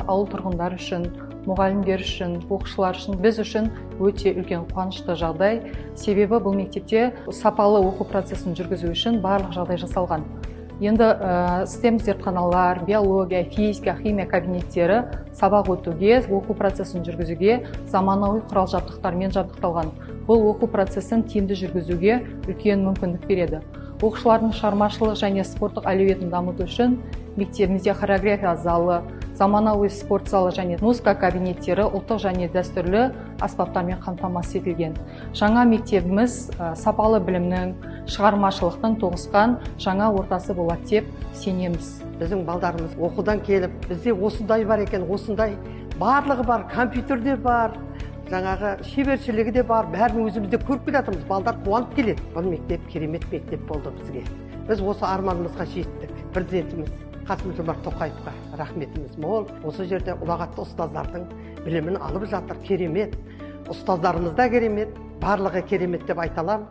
ауыл тұрғындары үшін, мұғалімдер үшін, оқушылар үшін, біз үшін өте үлкен қуанышты жағдай. Себебі бұл мектепте сапалы оқу процесін жүргізу үшін барлық жағдай жасалған. Енді STEM зертханалар, биология, физика, химия кабинеттері сабақ өтуге, оқу процесін жүргізуге заманауи құрал-жабдықтармен жабдықталған. Бұл оқу процесін тиімді жүргізуге үлкен мүмкіндік береді. Оқушылардың шығармашылық және спорттық әлеуетін дамыту үшін мектебімізде хореография залы, заманауи спорт залы және музыка кабинеттері ұлттық және дәстүрлі аспаптармен қамтамасыз етілген. Жаңа мектебіміз сапалы білімнің, шығармашылықтың тоғысқан жаңа ортасы болады деп сенеміз. Біздің балдарымыз оқудан келіп, бізде осындай бар екен, осындай барлығы бар, компьютерде бар, жаңағы шебершілігі де бар, бәрін өзімізде көріп келатырмыз. Балдар қуанып келеді. Бұл мектеп керемет мектеп болды бізге. Біз осы арманымызға жеттік. Президентіміз Қасым-Жомарт Тоқаевқа рахметіміз мол. Осы жерде ұлағатты ұстаздардың білімін алып жатыр. Керемет. Ұстаздарымыз да керемет, барлығы керемет деп айта аламын.